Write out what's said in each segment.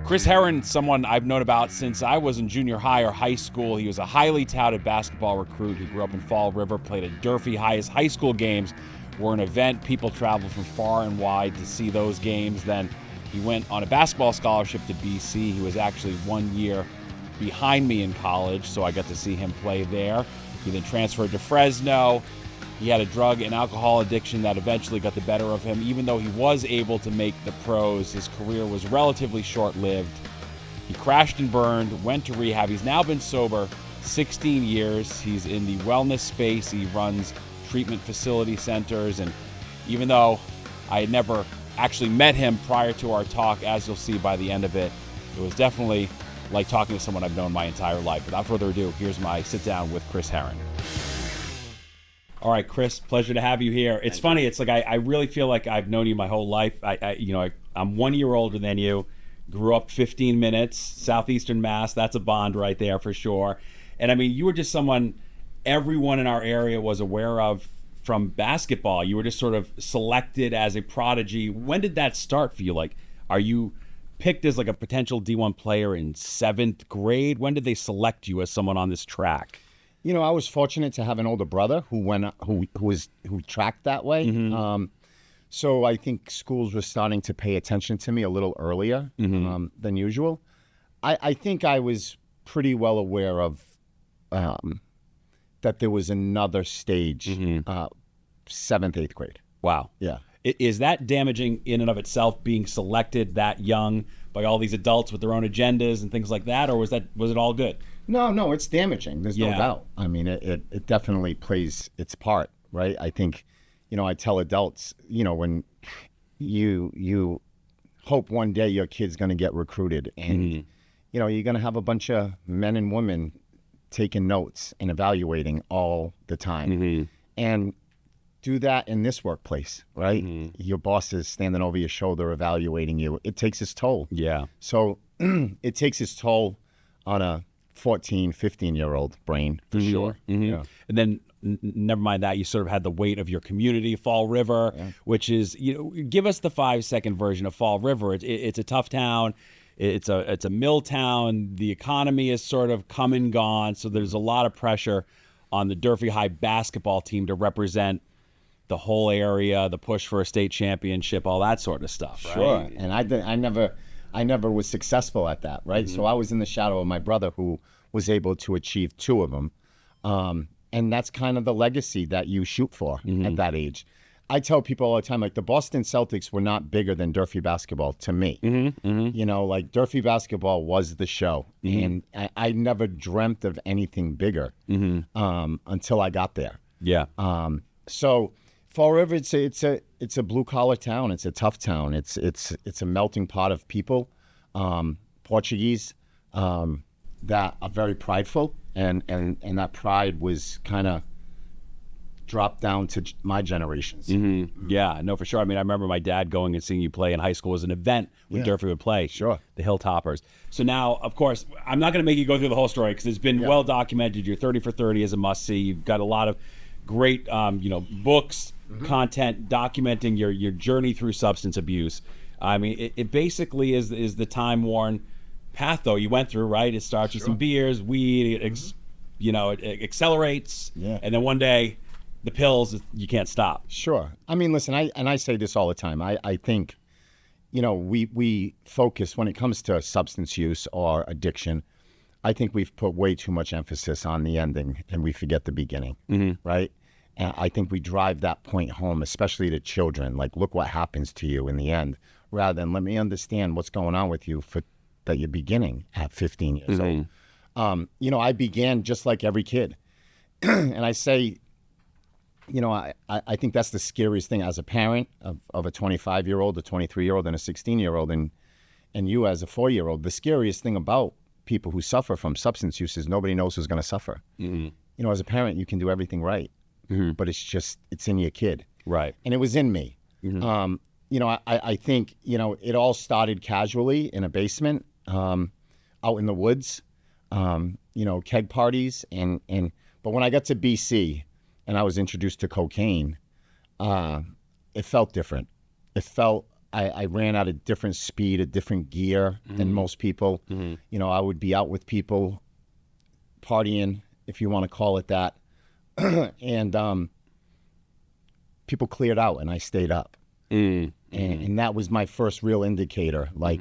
Chris Herren, someone I've known about since I was in junior high or high school. He was a highly touted basketball recruit who grew up in Fall River, played at Durfee High. His high school games were an event. People traveled from far and wide to see those games. Then he went on a basketball scholarship to BC. He was actually 1 year behind me in college, so I got to see him play there. He then transferred to Fresno. He had a drug and alcohol addiction that eventually got the better of him. Even though he was able to make the pros, his career was relatively short-lived. He crashed and burned, went to rehab. He's now been sober 16 years. He's in the wellness space. He runs treatment facility centers. And even though I had never actually met him prior to our talk, as you'll see by the end of it, it was definitely like talking to someone I've known my entire life. Without further ado, here's my sit-down with Chris Herren. All right, Chris, pleasure to have you here. It's funny. It's like I really feel like I've known you my whole life. I'm 1 year older than you. Grew up 15 minutes, southeastern Mass. That's a bond right there for sure. And I mean, you were just someone everyone in our area was aware of from basketball. You were just sort of selected as a prodigy. When did that start for you? Like, are you picked as like a potential D1 player in 7th grade? When did they select you as someone on this track? You know, I was fortunate to have an older brother who tracked that way. Mm-hmm. So I think schools were starting to pay attention to me a little earlier than usual. I think I was pretty well aware of that there was another stage, 7th, 8th grade. Wow. Yeah. Is that damaging in and of itself, being selected that young by all these adults with their own agendas and things like that, or was it all good? No, it's damaging. There's no doubt. I mean, it definitely plays its part, right? I think, I tell adults, when you hope one day your kid's going to get recruited and, you're going to have a bunch of men and women taking notes and evaluating all the time. And do that in this workplace, right? Your boss is standing over your shoulder evaluating you. It takes its toll. Yeah. So it takes its toll on a 14, 15-year-old brain, for sure. Yeah. And then, never mind that, you sort of had the weight of your community, Fall River, which is, give us the 5-second version of Fall River. It's a tough town. It's a mill town. The economy is sort of come and gone. So there's a lot of pressure on the Durfee High basketball team to represent the whole area, the push for a state championship, all that sort of stuff, right? Sure. And I never was successful at that, right? So I was in the shadow of my brother who was able to achieve 2 of them. And that's kind of the legacy that you shoot for at that age. I tell people all the time, like, the Boston Celtics were not bigger than Durfee basketball to me. Like, Durfee basketball was the show. And I never dreamt of anything bigger until I got there. Yeah. So Fall River, it's a blue collar town. It's a tough town. It's a melting pot of people, Portuguese, that are very prideful, and that pride was kind of dropped down to my generations. Yeah, no, for sure. I mean, I remember my dad going and seeing you play in high school as an event when Durfee would play. Sure. The Hilltoppers. So now, of course, I'm not going to make you go through the whole story because it's been well documented. Your 30 for 30 is a must-see. You've got a lot of great, books, content documenting your journey through substance abuse. I mean, it basically is the time-worn path, though, you went through, right? It starts with some beers, weed, it accelerates, and then one day, the pills, you can't stop. Sure. I mean, listen, I say this all the time. I think, we focus, when it comes to substance use or addiction, I think we've put way too much emphasis on the ending and we forget the beginning, right? And I think we drive that point home, especially to children. Like, look what happens to you in the end, rather than let me understand what's going on with you that you're beginning at 15 years old. I began just like every kid. And I say, I think that's the scariest thing as a parent of a 25-year-old, a 23-year-old, and a 16-year-old, and you as a 4-year-old. The scariest thing about people who suffer from substance use is nobody knows who's going to suffer. As a parent, you can do everything right, but it's in your kid. Right. And it was in me. I think, it all started casually in a basement, out in the woods, keg parties. But when I got to BC and I was introduced to cocaine, it felt different. It felt I ran at a different speed, a different gear than most people. You know, I would be out with people partying, if you want to call it that. And people cleared out and I stayed up. And that was my first real indicator. Like,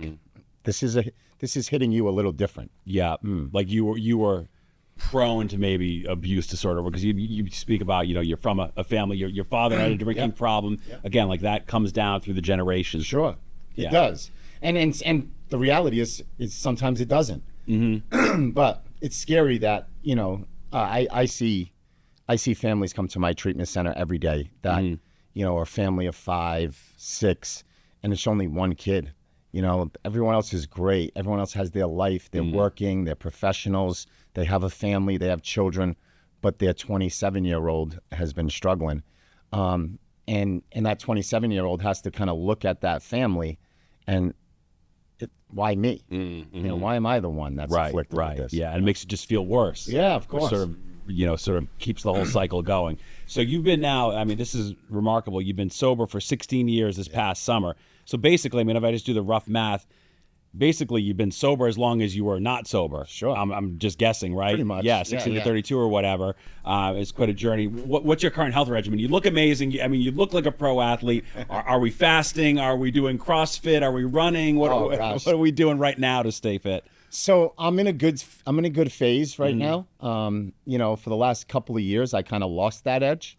this is hitting you a little different. Yeah. Like you were prone to maybe abuse disorder, because you speak about, you know, you're from a family, your father had a drinking problem. Again, like that comes down through the generations. Sure, it does. And the reality is sometimes it doesn't. But it's scary that, you know, I see families come to my treatment center every day that, you know, are a family of 5, 6, and it's only one kid. You know, everyone else is great. Everyone else has their life. They're working. They're professionals. They have a family. They have children. But their 27-year-old has been struggling. And that 27-year-old has to kind of look at that family and why me? You know, why am I the one that's afflicted with this? Yeah, and it makes it just feel worse. Yeah, of course. Sort of keeps the whole cycle going. So you've been now, I mean, this is remarkable. You've been sober for 16 years this past summer. So basically, I mean, if I just do the rough math, basically you've been sober as long as you were not sober. Sure. I'm just guessing, right? Pretty much. Yeah, 16 to 32 or whatever. It's quite a journey. What's your current health regimen? You look amazing. I mean, you look like a pro athlete. Are we fasting? Are we doing CrossFit? Are we running? What are we doing right now to stay fit? So I'm in a good phase right now. You know, for the last couple of years, I kind of lost that edge.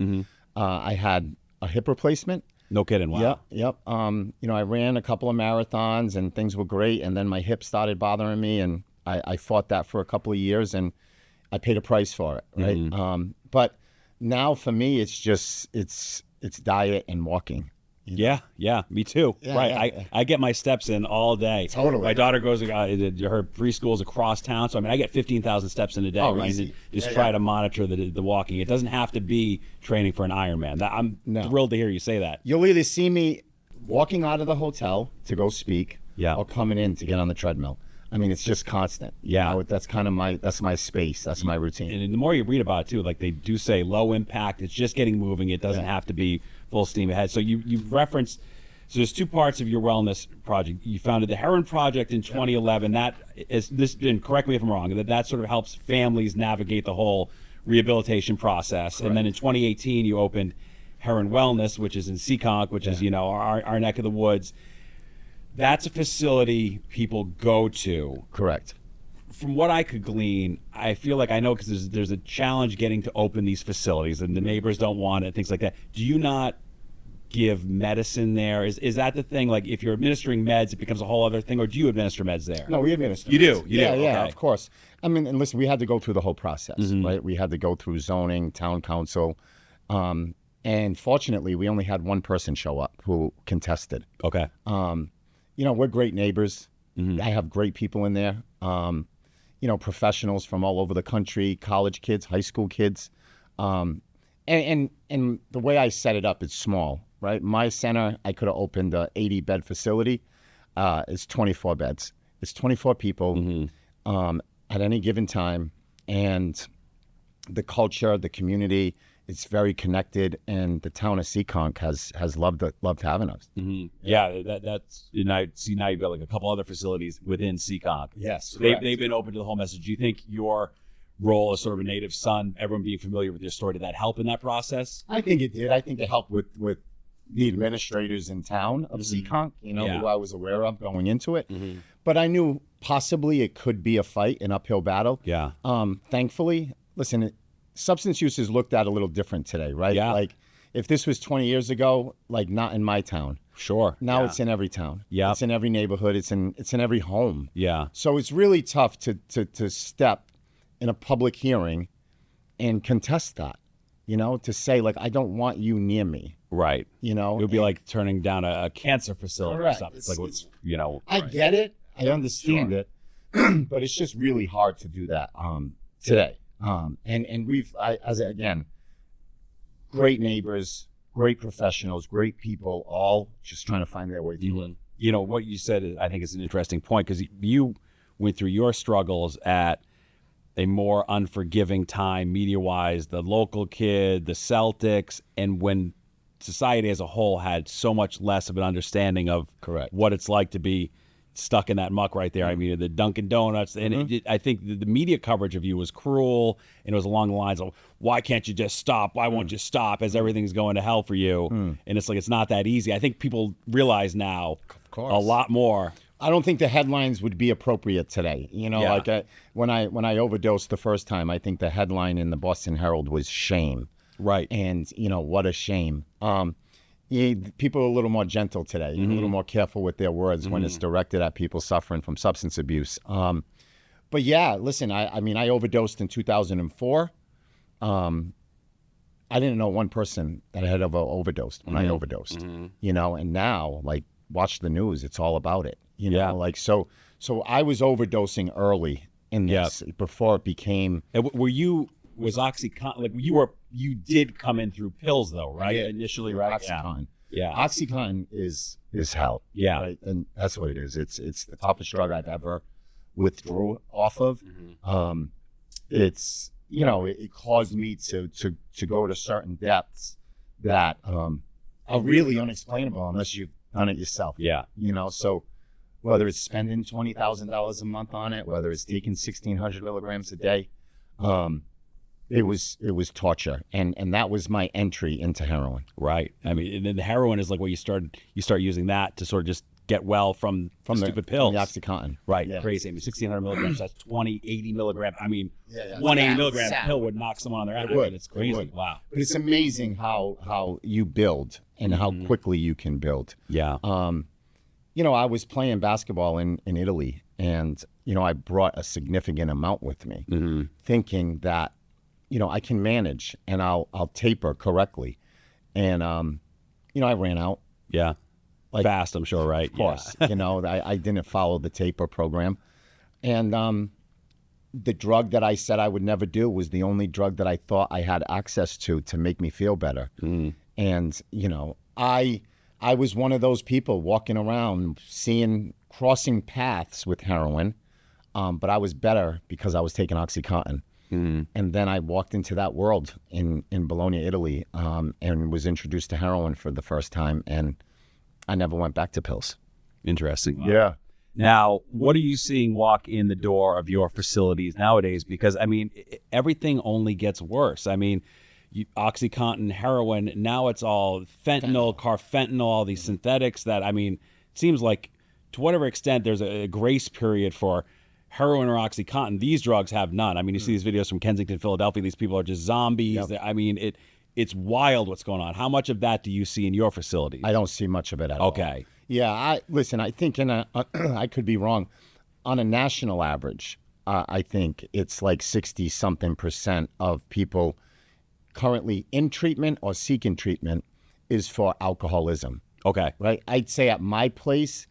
I had a hip replacement. No kidding. Wow. Yep. You know, I ran a couple of marathons and things were great. And then my hip started bothering me, and I fought that for a couple of years, and I paid a price for it. Right. But now for me, it's just, it's diet and walking. Yeah, me too. I get my steps in all day. Totally. My daughter goes, her preschool's across town, so I mean, I get 15,000 steps in a day. Right? Easy. Just try to monitor the walking. It doesn't have to be training for an Ironman. I'm thrilled to hear you say that. You'll either see me walking out of the hotel to go speak, or coming in to get on the treadmill. I mean, it's just constant. Yeah. You know, that's kind of my space. That's my routine. And the more you read about it too, like they do say low impact, it's just getting moving. It doesn't have to be full steam ahead. So you referenced, so there's two parts of your wellness project. You founded the Herren Project in 2011. That is, and correct me if I'm wrong, that sort of helps families navigate the whole rehabilitation process. Correct. And then in 2018, you opened Herren Wellness, which is in Seekonk, which is, you know, our neck of the woods. That's a facility people go to. Correct. From what I could glean, I feel like I know, because there's a challenge getting to open these facilities, and the neighbors don't want it, things like that. Do you not give medicine there? Is that the thing? Like, if you're administering meds, it becomes a whole other thing, or do you administer meds there? No, we administer. You do? Yeah, Okay. of course. I mean, and listen, we had to go through the whole process, right? We had to go through zoning, town council, and fortunately, we only had one person show up who contested. Okay. You know, we're great neighbors. I have great people in there. You know, professionals from all over the country, college kids, high school kids. And the way I set it up, it's small, right? My center, I could have opened a 80-bed facility. It's 24 beds. It's 24 people at any given time. And the culture, the community, it's very connected, and the town of Seekonk has loved having us. Yeah, that's, and I see now you've got like a couple other facilities within Seekonk. Yes, so they've been open to the whole message. Do you think your role as sort of a native son, everyone being familiar with your story, did that help in that process? I think it did. I think it helped with the administrators in town of Seekonk, you know, who I was aware of going into it. But I knew possibly it could be a fight, an uphill battle. Yeah. Thankfully, listen, substance use is looked at a little different today, right? Yeah. Like, if this was 20 years ago, like, not in my town. Sure. Now it's in every town. Yeah. It's in every neighborhood. It's in every home. Yeah. So it's really tough to step in a public hearing and contest that, you know, to say, like, I don't want you near me. Right. You know? It would be like turning down a cancer facility or something. It's you know. I get it. I understand it. But it's just really hard to do that today. And we've, again, great neighbors, great professionals, great people, all just trying to find their way through it. You know, what you said, I think, is an interesting point, because you went through your struggles at a more unforgiving time, media-wise, the local kid, the Celtics, and when society as a whole had so much less of an understanding of Correct. what it's like to be stuck in that muck right there. I mean, the Dunkin' Donuts, and I think the media coverage of you was cruel, and it was along the lines of, why can't you just stop? Why won't you stop as everything's going to hell for you? And it's like, it's not that easy. I think people realize now course. a lot more. I don't think the headlines would be appropriate today. You know, like when I overdosed the first time, I think the headline in the Boston Herald was shame. Right. And, you know, what a shame. People are a little more gentle today, a little more careful with their words when it's directed at people suffering from substance abuse. But yeah, listen, I mean, I overdosed in 2004. I didn't know one person that had ever overdosed when I overdosed, you know, and now, like, watch the news, it's all about it, you know, like, so I was overdosing early in this before it became. Was OxyContin, like you did come in through pills though, right? Initially, right? OxyContin. Yeah. OxyContin is hell. Yeah. Right? And that's what it is. It's the toughest drug I've ever withdrew off of. It's, you know, it caused me to go to certain depths that are really unexplainable unless you've done it yourself. Yeah. You know, so whether it's spending $20,000 a month on it, whether it's taking 1,600 milligrams a day, it was torture, and that was my entry into heroin. Right. I mean, and then the heroin is like where you start using that to sort of just get well from the stupid pills. From the OxyContin. Right. Yeah. Crazy. I mean, 1,600 milligrams, that's 80 milligrams. I mean, 180 milligram pill would knock someone on their ass. It's crazy. Wow. But it's amazing how you build and how quickly you can build. Yeah. You know, I was playing basketball in Italy, and, you know, I brought a significant amount with me, thinking that, you know, I can manage and I'll taper correctly. And, you know, I ran out. Yeah. Like, fast, I'm sure, right? Of course. You know, I didn't follow the taper program. And the drug that I said I would never do was the only drug that I thought I had access to make me feel better. And, you know, I was one of those people walking around crossing paths with heroin, but I was better because I was taking OxyContin. And then I walked into that world in Bologna, Italy, and was introduced to heroin for the first time, and I never went back to pills. Interesting. Yeah. Now, what are you seeing walk in the door of your facilities nowadays? Because, I mean, everything only gets worse. I mean, OxyContin, heroin, now it's all fentanyl, carfentanil, all these synthetics that, I mean, it seems like to whatever extent there's a grace period for heroin or OxyContin, these drugs have none. I mean, you see these videos from Kensington, Philadelphia, these people are just zombies. Yep. I mean, it's wild what's going on. How much of that do you see in your facilities? I don't see much of it at all. Okay. Yeah, I think I could be wrong. On a national average, I think it's like 60-something% of people currently in treatment or seeking treatment is for alcoholism. Okay. Right? I'd say at my place,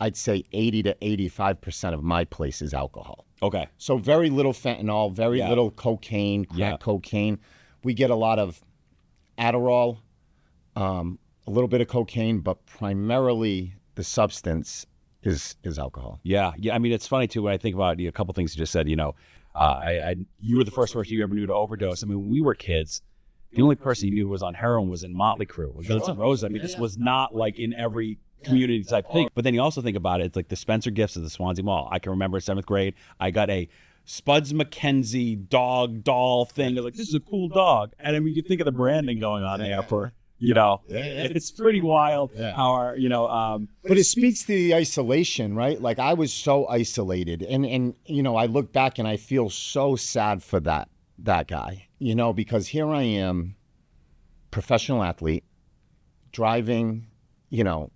I'd say 80 to 85% of my place is alcohol. Okay. So very little fentanyl, very little cocaine, crack cocaine. We get a lot of Adderall, a little bit of cocaine, but primarily the substance is alcohol. Yeah. I mean, it's funny too when I think about a couple things you just said. You know, you were the first person you ever knew to overdose. I mean, when we were kids, the only person you knew who was on heroin was in Motley Crue, Guns N' Roses. I mean, this was not like in every community type thing. But then you also think about it, it's like the Spencer gifts of the Swansea Mall. I can remember 7th grade, I got a Spuds MacKenzie dog doll thing. Like, this is a cool dog. And I mean, you think of the branding going on there for, you know, it's pretty wild how our, you know. But it speaks to the isolation, right? Like, I was so isolated. And you know, I look back and I feel so sad for that guy, you know, because here I am, professional athlete, driving, you know,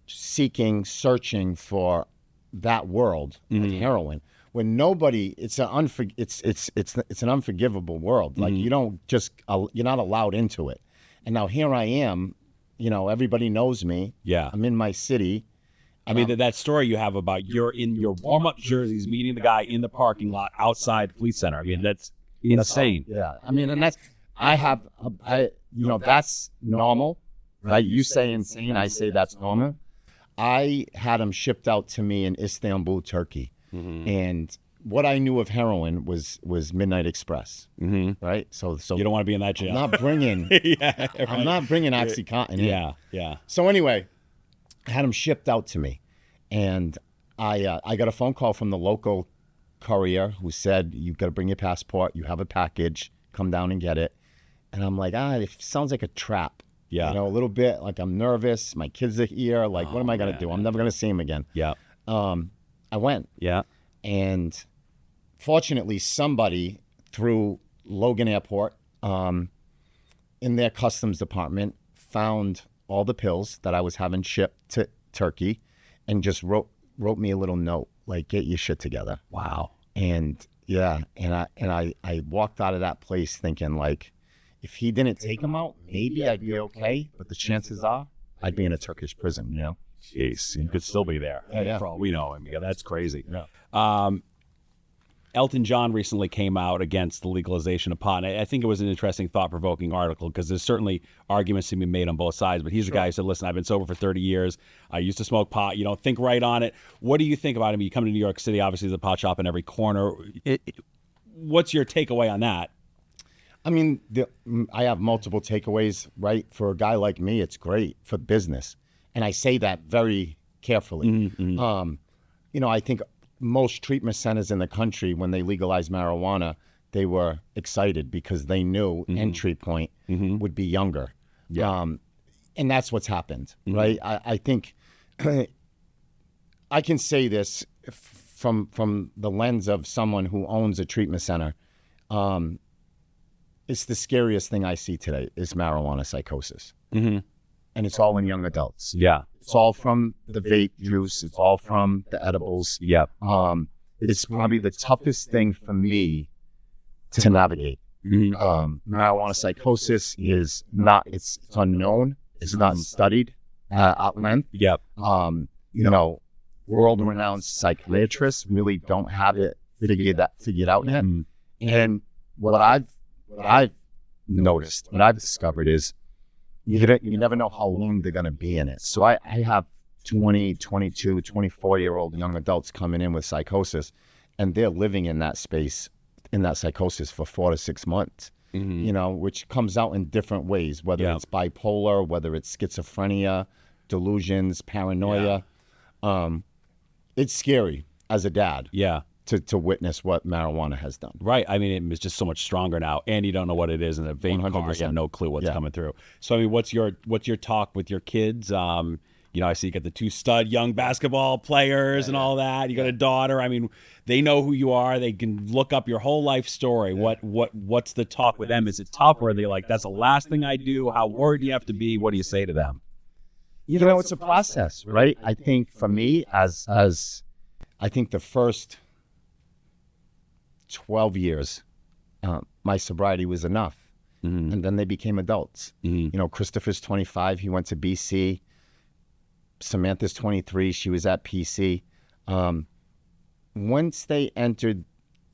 searching for that world of heroin, when nobody, it's an unforgivable world. Like, you don't just, you're not allowed into it. And now here I am, you know, everybody knows me. Yeah. I'm in my city. I mean, that story you have about you're in your warm-up jerseys meeting the guy in the parking lot outside Fleet Center. I mean, that's insane. Yeah. I mean, and that's, you know, that's normal, right? You say insane, I say that's normal. I had them shipped out to me in Istanbul, Turkey. And what I knew of heroin was Midnight Express, right? So You don't want to be in that jail. I'm not bringing I'm not bringing OxyContin in. Yeah. So anyway, I had them shipped out to me, and I got a phone call from the local courier who said, "You've got to bring your passport. You have a package. Come down and get it." And I'm like, it sounds like a trap. Yeah. You know, a little bit. Like, I'm nervous. My kids are here. Like, what am I going to do? I'm never going to see them again. Yeah. I went. Yeah. And fortunately, somebody through Logan Airport in their customs department found all the pills that I was having shipped to Turkey and just wrote me a little note, like, get your shit together. Wow. And I walked out of that place thinking, like, if he didn't take them out, maybe I'd be okay. But the chances are I'd be in a Turkish prison, you know? Jeez, you could still be there. Yeah. For all we know. I mean, that's crazy. Yeah. Elton John recently came out against the legalization of pot. And I think it was an interesting, thought-provoking article because there's certainly arguments to be made on both sides. But he's a guy who said, listen, I've been sober for 30 years. I used to smoke pot. You don't think right on it. What do you think about him? You come to New York City, obviously there's a pot shop in every corner. What's your takeaway on that? I mean, I have multiple takeaways, right? For a guy like me, it's great for business. And I say that very carefully. Mm-hmm. You know, I think most treatment centers in the country, when they legalized marijuana, they were excited because they knew entry point would be younger. Yeah. And that's what's happened, right? I think I can say this from the lens of someone who owns a treatment center. It's the scariest thing I see today is marijuana psychosis. And it's all in young adults. Yeah. It's all from the vape juice. It's all from the edibles. Yep. It's probably the toughest thing for me to navigate. Marijuana psychosis is not, it's unknown. It's not studied at length. Yep. You know, world-renowned psychiatrists really don't have it figured out yet. And what I've noticed, what I've discovered is you never know how long they're going to be in it. So I have 20, 22, 24-year-old young adults coming in with psychosis, and they're living in that space, in that psychosis for 4 to 6 months, you know, which comes out in different ways, whether it's bipolar, whether it's schizophrenia, delusions, paranoia. It's scary as a dad. Yeah. To witness what marijuana has done. Right. I mean, it's just so much stronger now, and you don't know what it is in a vape car. You have no clue what's coming through. So, I mean, what's your talk with your kids? You know, I see you got the 2 stud young basketball players and all that. You got a daughter. I mean, they know who you are. They can look up your whole life story. What's the talk with them? Is it tough, or are they like, that's the last thing I do? How worried do you have to be? What do you say to them? You know, it's a process, right? I think for me, as I think the first 12 years, my sobriety was enough. And then they became adults. You know, Christopher's 25. He went to BC. Samantha's 23. She was at PC. Once they entered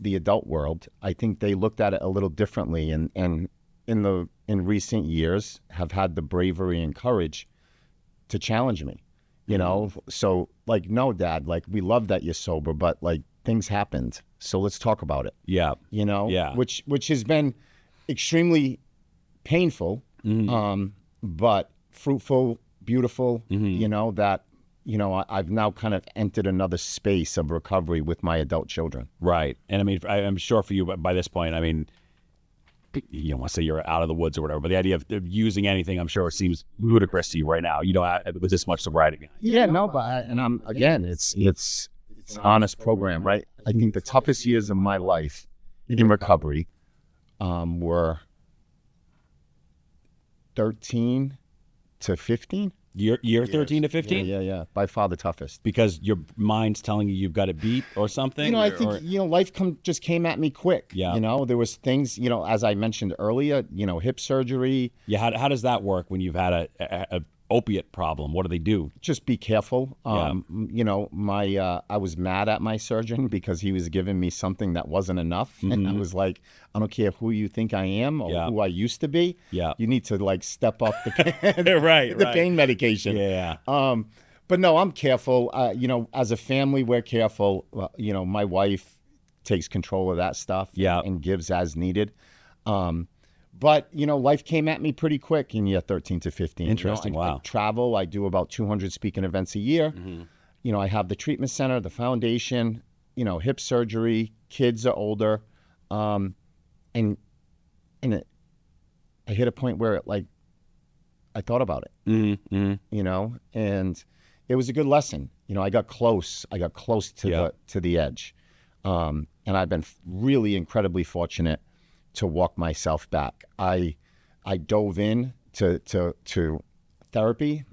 the adult world, I think they looked at it a little differently, and in recent years have had the bravery and courage to challenge me. You know, so like, no, Dad, like, we love that you're sober, but like, things happened, so let's talk about it. Yeah. You know, yeah. which has been extremely painful, but fruitful, beautiful. You know, that, you know, I've now kind of entered another space of recovery with my adult children. Right. And I mean, I'm sure for you, by this point, I mean, you don't want to say you're out of the woods or whatever, but the idea of using anything, I'm sure, seems ludicrous to you right now. You know, with this much sobriety. Yeah, no, but I'm again, it's an honest program, right? I think the toughest years of my life in recovery were 13 to 15. Year 13 to 15? Yeah. By far the toughest. Because your mind's telling you you've got it beat or something? You know, I think, you know, life just came at me quick. Yeah. You know, there was things, you know, as I mentioned earlier, you know, hip surgery. Yeah, how does that work when you've had a opiate problem? What do they do? Just be careful. You know, I was mad at my surgeon because he was giving me something that wasn't enough. And I was like, I don't care who you think I am or who I used to be. Yeah. You need to like step up the pain, right. pain medication. Yeah. But no, I'm careful. You know, as a family, we're careful. You know, my wife takes control of that stuff Yeah. and gives as needed. But, life came at me pretty quick in year 13 to 15. Interesting. I Wow. travel. I do about 200 speaking events a year. I have the treatment center, the foundation, hip surgery. Kids are older. And I hit a point where I thought about it, and it was a good lesson. I got close to the edge. And I've been really incredibly fortunate to walk myself back. I dove in to therapy,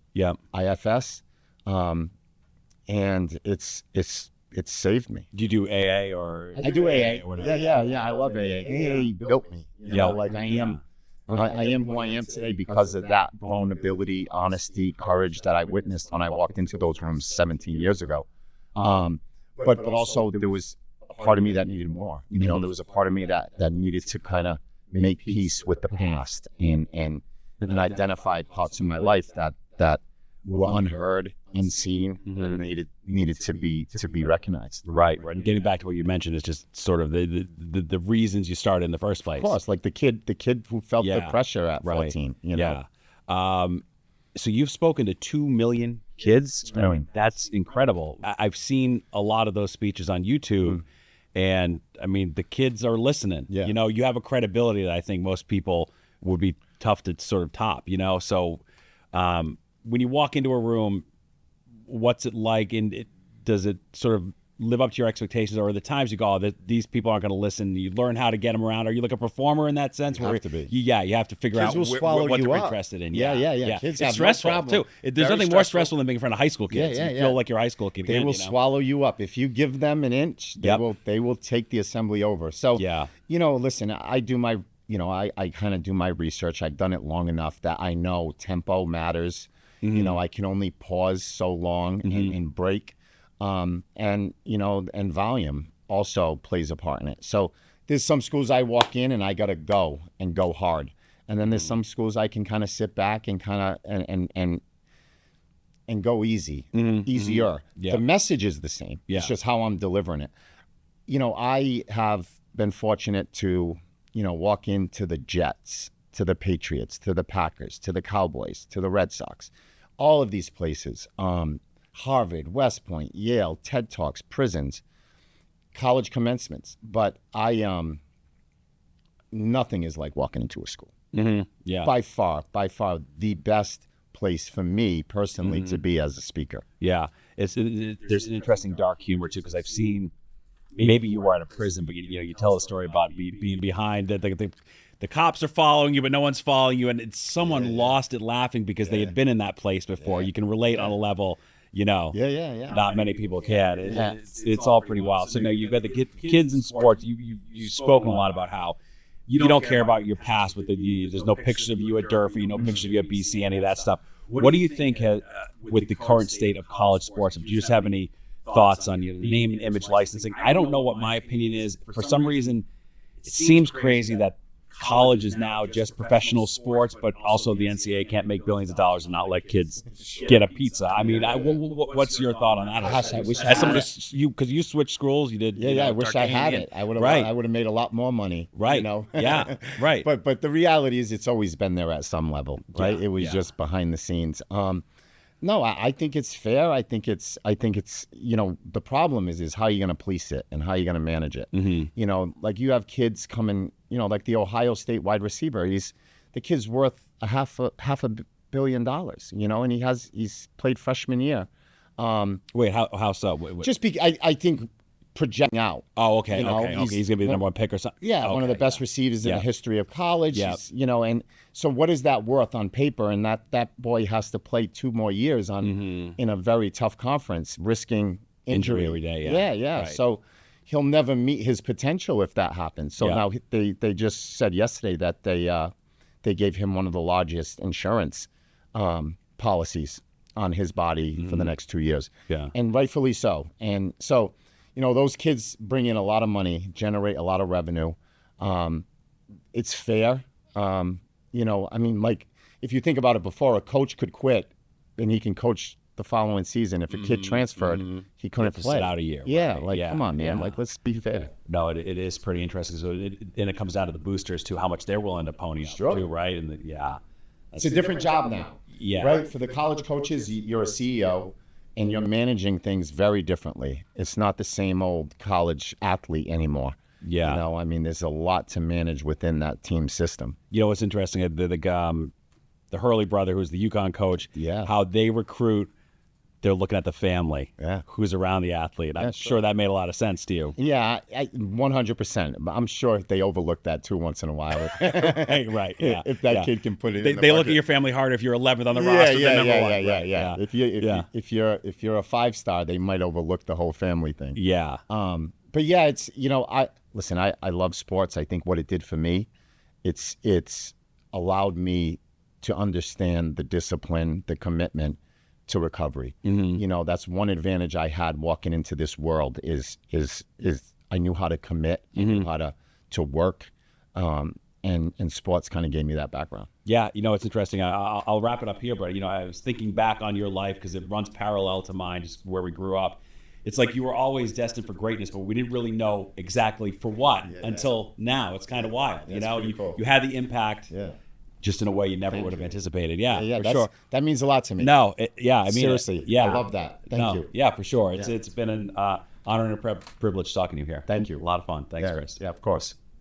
IFS, and it's saved me. Do you do AA or? I do AA. or whatever? Yeah. I love AA. AA built me. I am who I am today because of that vulnerability, honesty, courage that I witnessed when I walked into those rooms 17 years ago. But also there was a part of me that needed more. There was a part of me that needed to kind of make peace with the past and identify parts of my life that were unheard, unseen, and needed to be recognized. Right. And getting back to what you mentioned is just sort of the reasons you started in the first place. Of course, like the kid who felt the pressure at 14. Yeah. So you've spoken to 2 million kids. That's incredible. I've seen a lot of those speeches on YouTube, and I mean the kids are listening. Yeah. You have a credibility that I think most people would be tough to sort of top. So when you walk into a room, what's it like, and does it sort of live up to your expectations, or are the times you go, these people aren't going to listen? You learn how to get them around. Are you like a performer in that sense? You have to be. You have to figure Kids out will swallow what you they're up. interested in. Yeah. It's Kids have no stressful problem. too. There's Very nothing more stressful than being in front of high school kids. Yeah. You feel like you're a high school kid. They will swallow you up if you give them an inch. They will take the assembly over. So listen, I do my I kind of do my research. I've done it long enough that I know tempo matters. I can only pause so long and break. And volume also plays a part in it. So there's some schools I walk in and I got to go hard. And then there's some schools I can kind of sit back and kind of, and go easier. Yeah. The message is the same. Yeah. It's just how I'm delivering it. I have been fortunate to, walk into the Jets, to the Patriots, to the Packers, to the Cowboys, to the Red Sox, all of these places. Harvard, West Point, Yale, TED Talks, prisons, college commencements. But nothing is like walking into a school. Yeah. By far, the best place for me personally to be as a speaker. Yeah. There's an interesting dark humor too, because I've seen, maybe you were at a prison, but you tell a story about being behind the cops are following you, but no one's following you, and it's someone lost it laughing because they had been in that place before. You can relate on a level, not many people can. It's all pretty wild. So now you've got the kids in sports. You've spoken a lot about how you don't care about your past. There's no pictures of you at Durfee, no pictures of you at BC, any of that stuff. What do you think with the current state of college sports? Do you just have any thoughts on name and image licensing? I don't know what my opinion is. For some reason, it seems crazy that college is now just professional sports, but also the NCAA can't make billions of dollars and not let kids get a pizza. I mean, what's your thought on that? Because you switched schools, you did. I wish I had it. I would have made a lot more money. Right. Yeah. Right. But the reality is, it's always been there at some level. Right. It was just behind the scenes. No, I think it's fair. I think it's the problem is how you're going to police it and how you're going to manage it. Like you have kids coming, like the Ohio State wide receiver. The kid's worth a half a billion dollars, and he's played freshman year. Wait, how so? Wait. I think projecting out. Oh, okay. Okay. He's going to be the number one pick or something. Yeah, one of the best receivers in the history of college. Yeah. And so what is that worth on paper? And that boy has to play 2 more years in a very tough conference, risking injury every day. Yeah. Right. So he'll never meet his potential if that happens. So now they just said yesterday that they gave him one of the largest insurance policies on his body for the next 2 years. Yeah. And rightfully so. And so, those kids bring in a lot of money, generate a lot of revenue. It's fair. I mean, like, if you think about it, before a coach could quit and he can coach the following season. If a kid transferred, he couldn't to play. sit out a year. Yeah, right? like come on, man. Yeah. Like let's be fair. No, it is pretty interesting. So and it comes down to the boosters too, how much they're willing to pony up too, right? And It's a different job now. Yeah. Right? For the college coaches, you're a CEO and you're managing things very differently. It's not the same old college athlete anymore. Yeah. You know, I mean, there's a lot to manage within that team system. You know what's interesting? The Hurley brother, who's the UConn coach, how they recruit, they're looking at the family, who's around the athlete. I'm sure that made a lot of sense to you. Yeah, 100%. But I'm sure they overlook that too once in a while. Right, yeah. If that kid can put it in the they look bucket. at your family hard if you're 11th on the roster. Yeah. If you're a 5-star, they might overlook the whole family thing. Yeah. But yeah, it's, you know, I love sports. I think what it did for me, it's allowed me to understand the discipline, the commitment to recovery. You know, that's one advantage I had walking into this world is I knew how to commit, I knew how to work, and sports kind of gave me that background. Yeah, you know, it's interesting. I'll wrap it up here, but, you know, I was thinking back on your life because it runs parallel to mine, just where we grew up. It's like you were always destined for greatness, but we didn't really know exactly for what until now. It's kind of wild. You know, you had the impact just in a way you never would have anticipated. Yeah, for sure. That means a lot to me. No, I mean, seriously, I love that. Thank you. Yeah, for sure. It's been an honor and a privilege talking to you here. Thank you. A lot of fun. Thanks, Chris. Yeah, of course.